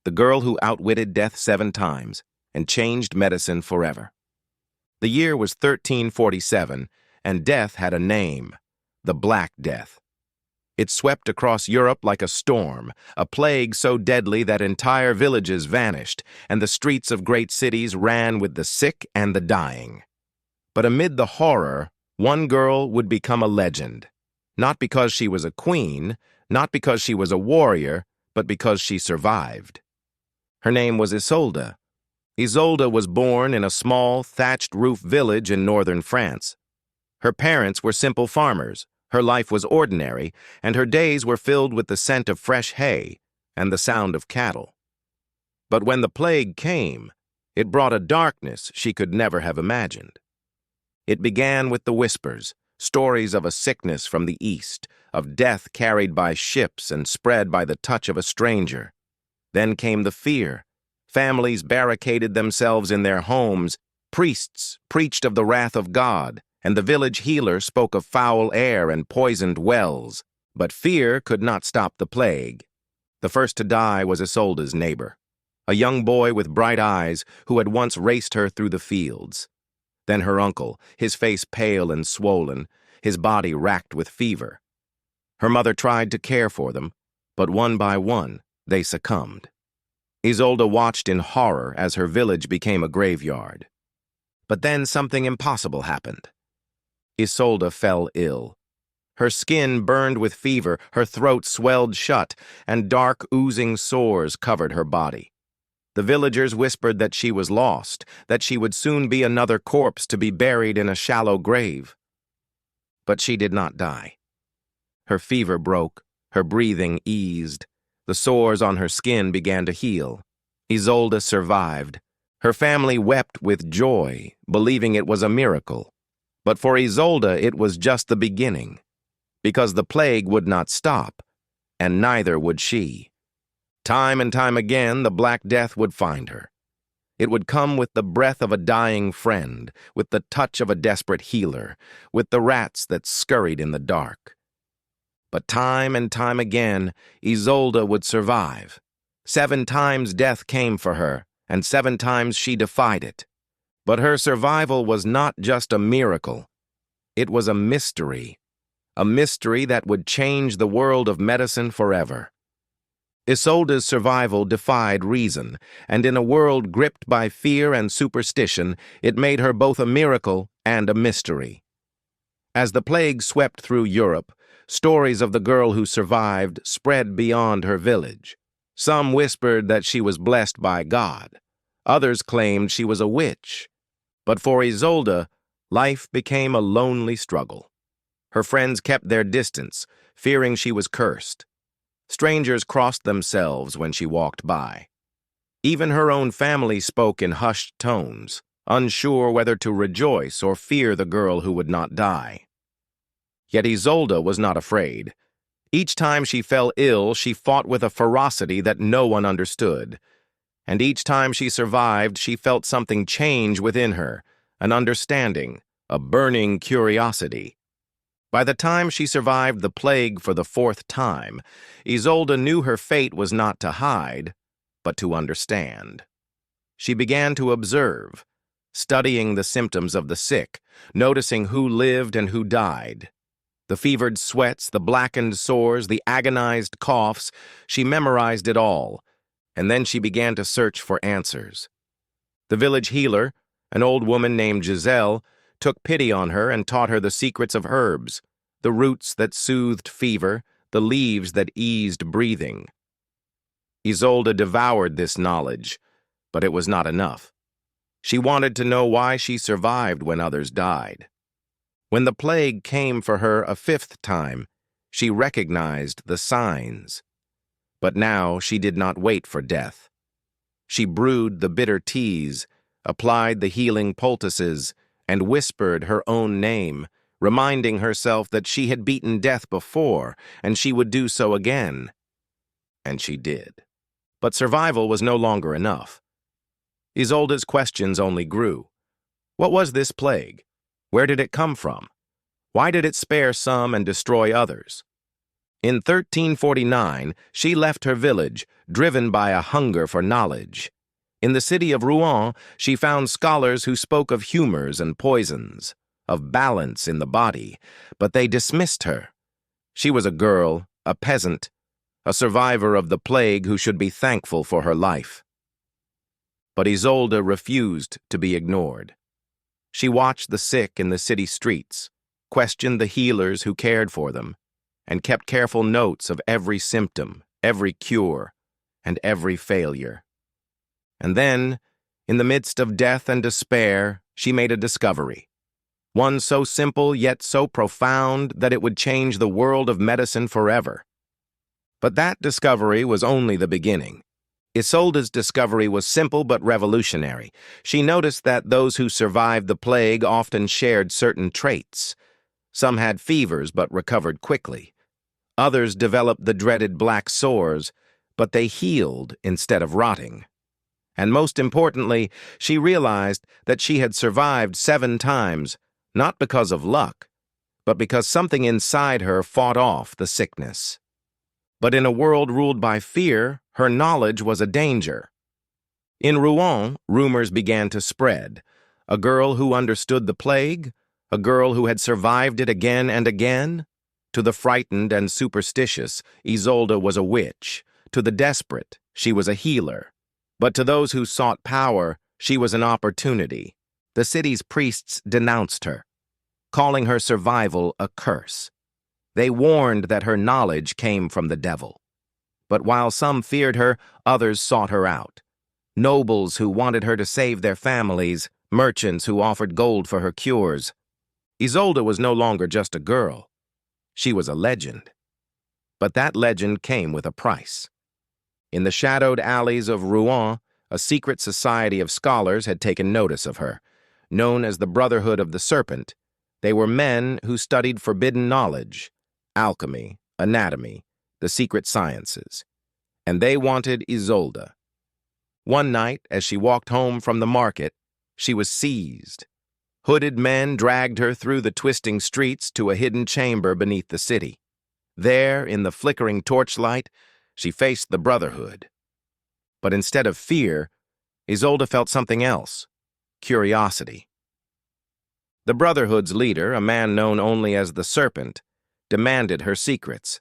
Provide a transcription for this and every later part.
the girl who outwitted death 7 times and changed medicine forever. The year was 1347, and death had a name, the Black Death. It swept across Europe like a storm, a plague so deadly that entire villages vanished, and the streets of great cities ran with the sick and the dying. But amid the horror, one girl would become a legend, not because she was a queen, not because she was a warrior, but because she survived. Her name was Isolde. Isolde was born in a small, thatched-roof village in northern France. Her parents were simple farmers, her life was ordinary, and her days were filled with the scent of fresh hay and the sound of cattle. But when the plague came, it brought a darkness she could never have imagined. It began with the whispers, stories of a sickness from the east, of death carried by ships and spread by the touch of a stranger. Then came the fear. Families barricaded themselves in their homes, priests preached of the wrath of God, and the village healer spoke of foul air and poisoned wells. But fear could not stop the plague. The first to die was Isolde's neighbor, a young boy with bright eyes who had once raced her through the fields. Then her uncle, his face pale and swollen, his body racked with fever. Her mother tried to care for them, but one by one they succumbed. Isolde watched in horror as her village became a graveyard. But then something impossible happened. Isolde fell ill. Her skin burned with fever, her throat swelled shut, and dark, oozing sores covered her body. The villagers whispered that she was lost, that she would soon be another corpse to be buried in a shallow grave. But she did not die. Her fever broke, her breathing eased, the sores on her skin began to heal. Isolde survived. Her family wept with joy, believing it was a miracle. But for Isolde, it was just the beginning, because the plague would not stop, and neither would she. Time and time again, the Black Death would find her. It would come with the breath of a dying friend, with the touch of a desperate healer, with the rats that scurried in the dark. But time and time again, Isolde would survive. 7 times death came for her, and 7 times she defied it. But her survival was not just a miracle. It was a mystery that would change the world of medicine forever. Isolde's survival defied reason, and in a world gripped by fear and superstition, it made her both a miracle and a mystery. As the plague swept through Europe, stories of the girl who survived spread beyond her village. Some whispered that she was blessed by God. Others claimed she was a witch. But for Isolde, life became a lonely struggle. Her friends kept their distance, fearing she was cursed. Strangers crossed themselves when she walked by. Even her own family spoke in hushed tones, unsure whether to rejoice or fear the girl who would not die. Yet Isolde was not afraid. Each time she fell ill, she fought with a ferocity that no one understood. And each time she survived, she felt something change within her, an understanding, a burning curiosity. By the time she survived the plague for the 4th time, Isolde knew her fate was not to hide, but to understand. She began to observe, studying the symptoms of the sick, noticing who lived and who died. The fevered sweats, the blackened sores, the agonized coughs, she memorized it all, and then she began to search for answers. The village healer, an old woman named Giselle, took pity on her and taught her the secrets of herbs, the roots that soothed fever, the leaves that eased breathing. Isolde devoured this knowledge, but it was not enough. She wanted to know why she survived when others died. When the plague came for her a 5th time, she recognized the signs. But now she did not wait for death. She brewed the bitter teas, applied the healing poultices, and whispered her own name, reminding herself that she had beaten death before, and she would do so again. And she did. But survival was no longer enough. Isolde's questions only grew. What was this plague? Where did it come from? Why did it spare some and destroy others? In 1349, she left her village, driven by a hunger for knowledge. In the city of Rouen, she found scholars who spoke of humors and poisons, of balance in the body, but they dismissed her. She was a girl, a peasant, a survivor of the plague who should be thankful for her life. But Isolde refused to be ignored. She watched the sick in the city streets, questioned the healers who cared for them, and kept careful notes of every symptom, every cure, and every failure. And then, in the midst of death and despair, she made a discovery. One so simple yet so profound that it would change the world of medicine forever. But that discovery was only the beginning. Isolde's discovery was simple but revolutionary. She noticed that those who survived the plague often shared certain traits. Some had fevers but recovered quickly. Others developed the dreaded black sores, but they healed instead of rotting. And most importantly, she realized that she had survived 7 times, not because of luck, but because something inside her fought off the sickness. But in a world ruled by fear, her knowledge was a danger. In Rouen, rumors began to spread. A girl who understood the plague, a girl who had survived it again and again. To the frightened and superstitious, Isolde was a witch. To the desperate, she was a healer. But to those who sought power, she was an opportunity. The city's priests denounced her, calling her survival a curse. They warned that her knowledge came from the devil. But while some feared her, others sought her out. Nobles who wanted her to save their families, merchants who offered gold for her cures. Isolde was no longer just a girl. She was a legend. But that legend came with a price. In the shadowed alleys of Rouen, a secret society of scholars had taken notice of her. Known as the Brotherhood of the Serpent, they were men who studied forbidden knowledge, alchemy, anatomy, the secret sciences. And they wanted Isolde. One night, as she walked home from the market, she was seized. Hooded men dragged her through the twisting streets to a hidden chamber beneath the city. There, in the flickering torchlight, she faced the Brotherhood. But instead of fear, Isolde felt something else: curiosity. The Brotherhood's leader, a man known only as the Serpent, demanded her secrets.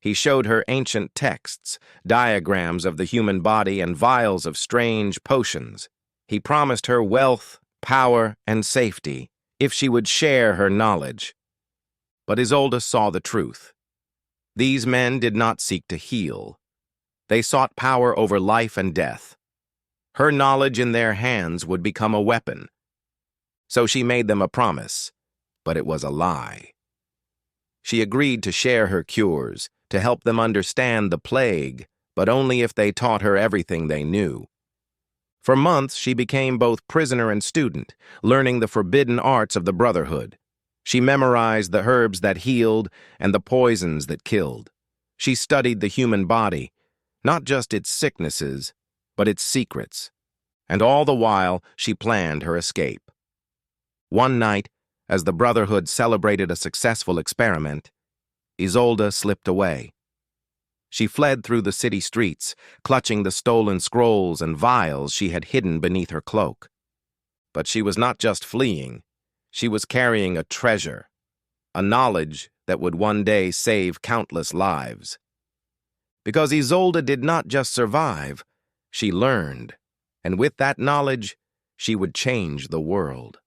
He showed her ancient texts, diagrams of the human body, and vials of strange potions. He promised her wealth, power, and safety if she would share her knowledge. But Isolde saw the truth. These men did not seek to heal. They sought power over life and death. Her knowledge in their hands would become a weapon. So she made them a promise, but it was a lie. She agreed to share her cures, to help them understand the plague, but only if they taught her everything they knew. For months, she became both prisoner and student, learning the forbidden arts of the Brotherhood. She memorized the herbs that healed and the poisons that killed. She studied the human body, not just its sicknesses, but its secrets. And all the while, she planned her escape. One night, as the Brotherhood celebrated a successful experiment, Isolde slipped away. She fled through the city streets, clutching the stolen scrolls and vials she had hidden beneath her cloak. But she was not just fleeing. She was carrying a treasure, a knowledge that would one day save countless lives. Because Isolde did not just survive, she learned, and with that knowledge, she would change the world.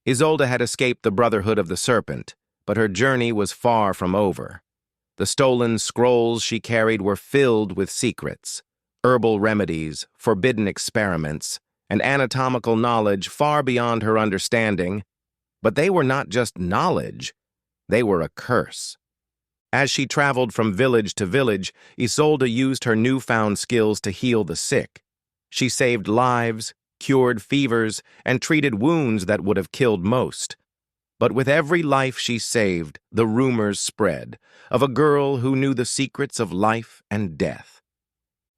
Isolde had escaped the Brotherhood of the Serpent, but her journey was far from over. The stolen scrolls she carried were filled with secrets, herbal remedies, forbidden experiments, and anatomical knowledge far beyond her understanding. But they were not just knowledge, they were a curse. As she traveled from village to village, Isolde used her newfound skills to heal the sick. She saved lives, cured fevers, and treated wounds that would have killed most. But with every life she saved, the rumors spread of a girl who knew the secrets of life and death.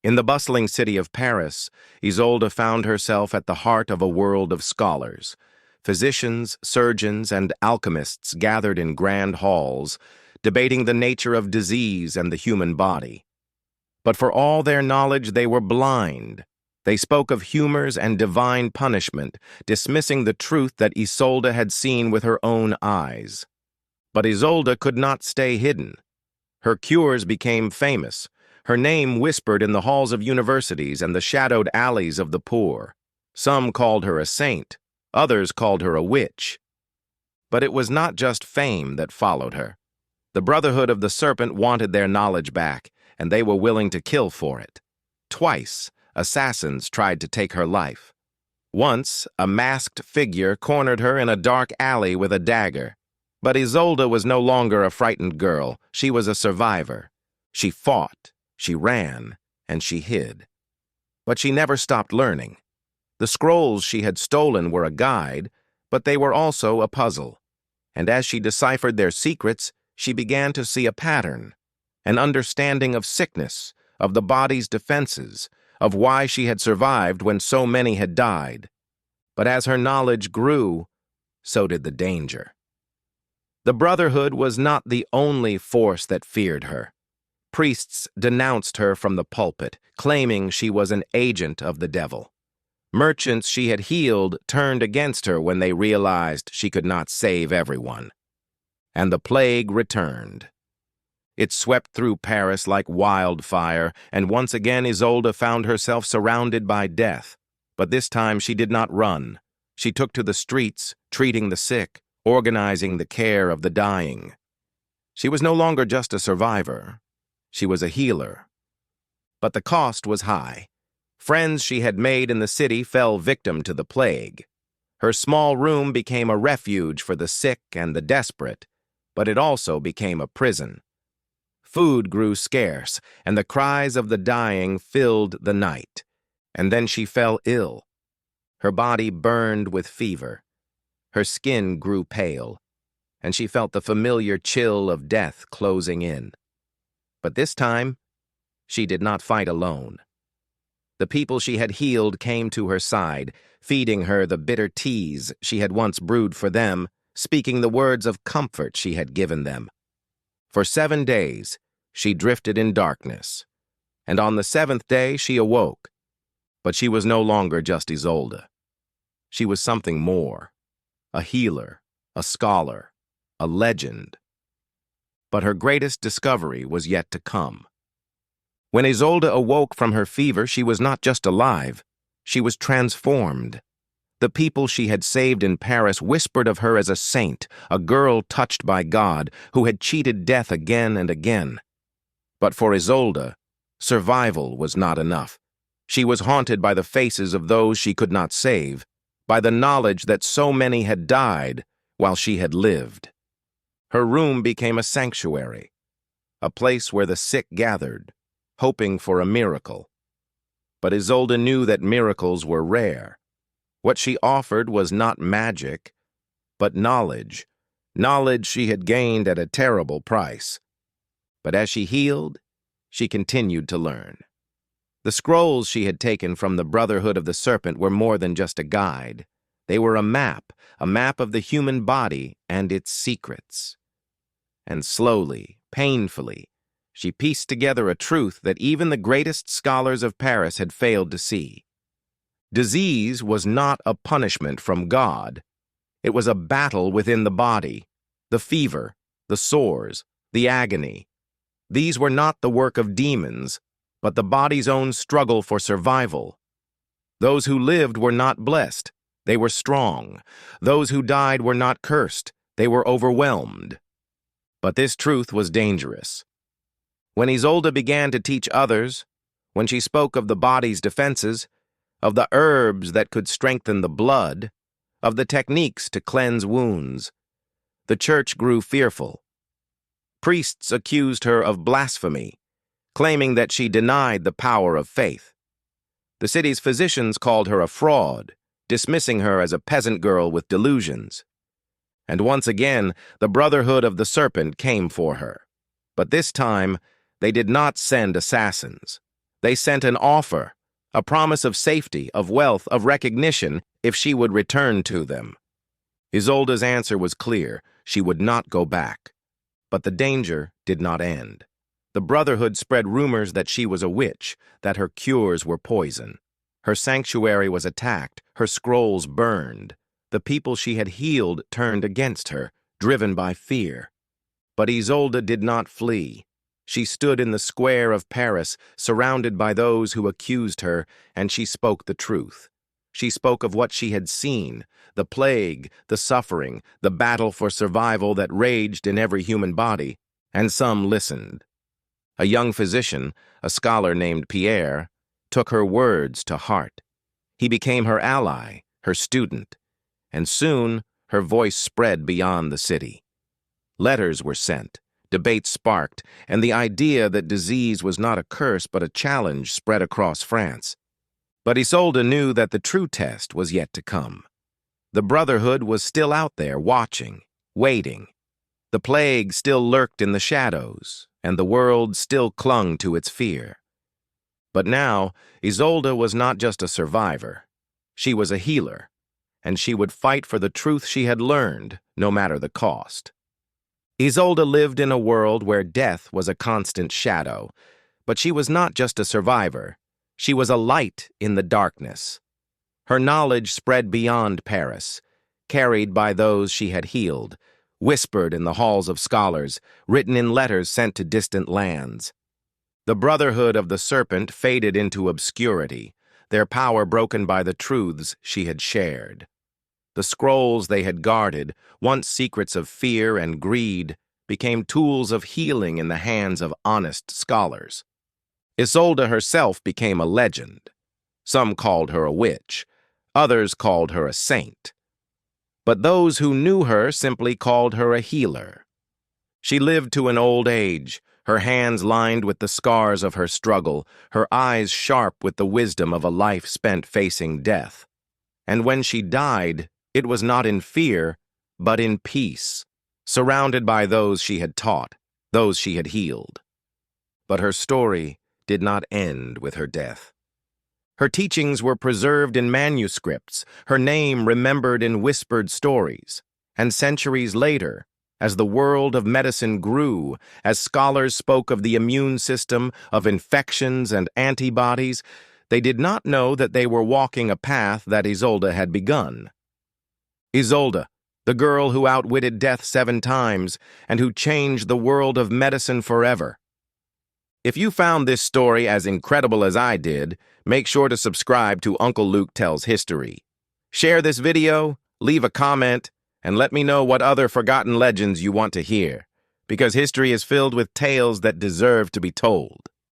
In the bustling city of Paris, Isolde found herself at the heart of a world of scholars. Physicians, surgeons, and alchemists gathered in grand halls, debating the nature of disease and the human body. But for all their knowledge, they were blind. They spoke of humors and divine punishment, dismissing the truth that Isolde had seen with her own eyes. But Isolde could not stay hidden. Her cures became famous, her name whispered in the halls of universities and the shadowed alleys of the poor. Some called her a saint, others called her a witch. But it was not just fame that followed her. The Brotherhood of the Serpent wanted their knowledge back, and they were willing to kill for it. Twice, assassins tried to take her life. Once, a masked figure cornered her in a dark alley with a dagger. But Isolde was no longer a frightened girl. She was a survivor. She fought, she ran, and she hid. But she never stopped learning. The scrolls she had stolen were a guide, but they were also a puzzle. And as she deciphered their secrets, she began to see a pattern, an understanding of sickness, of the body's defenses, of why she had survived when so many had died. But as her knowledge grew, so did the danger. The Brotherhood was not the only force that feared her. Priests denounced her from the pulpit, claiming she was an agent of the devil. Merchants she had healed turned against her when they realized she could not save everyone. And the plague returned. It swept through Paris like wildfire, and once again Isolde found herself surrounded by death. But this time she did not run. She took to the streets, treating the sick, organizing the care of the dying. She was no longer just a survivor. She was a healer. But the cost was high. Friends she had made in the city fell victim to the plague. Her small room became a refuge for the sick and the desperate, but it also became a prison. Food grew scarce, and the cries of the dying filled the night. And then she fell ill. Her body burned with fever. Her skin grew pale, and she felt the familiar chill of death closing in. But this time, she did not fight alone. The people she had healed came to her side, feeding her the bitter teas she had once brewed for them, speaking the words of comfort she had given them. For 7 days, she drifted in darkness, and on the 7th day she awoke. But she was no longer just Isolde. She was something more, a healer, a scholar, a legend. But her greatest discovery was yet to come. When Isolde awoke from her fever, she was not just alive, she was transformed. The people she had saved in Paris whispered of her as a saint, a girl touched by God, who had cheated death again and again. But for Isolde, survival was not enough. She was haunted by the faces of those she could not save, by the knowledge that so many had died while she had lived. Her room became a sanctuary, a place where the sick gathered, hoping for a miracle. But Isolde knew that miracles were rare. What she offered was not magic, but knowledge, knowledge she had gained at a terrible price. But as she healed, she continued to learn. The scrolls she had taken from the Brotherhood of the Serpent were more than just a guide. They were a map of the human body and its secrets. And slowly, painfully, she pieced together a truth that even the greatest scholars of Paris had failed to see. Disease was not a punishment from God. It was a battle within the body, the fever, the sores, the agony. These were not the work of demons, but the body's own struggle for survival. Those who lived were not blessed, they were strong. Those who died were not cursed, they were overwhelmed. But this truth was dangerous. When Isolde began to teach others, when she spoke of the body's defenses, of the herbs that could strengthen the blood, of the techniques to cleanse wounds, the church grew fearful. Priests accused her of blasphemy, claiming that she denied the power of faith. The city's physicians called her a fraud, dismissing her as a peasant girl with delusions. And once again, the Brotherhood of the Serpent came for her. But this time, they did not send assassins. They sent an offer, a promise of safety, of wealth, of recognition, if she would return to them. Isolde's answer was clear. She would not go back. But the danger did not end. The Brotherhood spread rumors that she was a witch, that her cures were poison. Her sanctuary was attacked, her scrolls burned. The people she had healed turned against her, driven by fear. But Isolde did not flee. She stood in the square of Paris, surrounded by those who accused her, and she spoke the truth. She spoke of what she had seen, the plague, the suffering, the battle for survival that raged in every human body, and some listened. A young physician, a scholar named Pierre, took her words to heart. He became her ally, her student, and soon her voice spread beyond the city. Letters were sent, debates sparked, and the idea that disease was not a curse but a challenge spread across France. But Isolde knew that the true test was yet to come. The Brotherhood was still out there, watching, waiting. The plague still lurked in the shadows, and the world still clung to its fear. But now, Isolde was not just a survivor. She was a healer, and she would fight for the truth she had learned, no matter the cost. Isolde lived in a world where death was a constant shadow, but she was not just a survivor. She was a light in the darkness. Her knowledge spread beyond Paris, carried by those she had healed, whispered in the halls of scholars, written in letters sent to distant lands. The Brotherhood of the Serpent faded into obscurity, their power broken by the truths she had shared. The scrolls they had guarded, once secrets of fear and greed, became tools of healing in the hands of honest scholars. Isolde herself became a legend. Some called her a witch, others called her a saint. But those who knew her simply called her a healer. She lived to an old age, her hands lined with the scars of her struggle, her eyes sharp with the wisdom of a life spent facing death. And when she died, it was not in fear, but in peace, surrounded by those she had taught, those she had healed. But her story did not end with her death. Her teachings were preserved in manuscripts, her name remembered in whispered stories, and centuries later, as the world of medicine grew, as scholars spoke of the immune system, of infections and antibodies, they did not know that they were walking a path that Isolde had begun. Isolde, the girl who outwitted death 7 times and who changed the world of medicine forever. If you found this story as incredible as I did, make sure to subscribe to Uncle Luke Tells History. Share this video, leave a comment, and let me know what other forgotten legends you want to hear, because history is filled with tales that deserve to be told.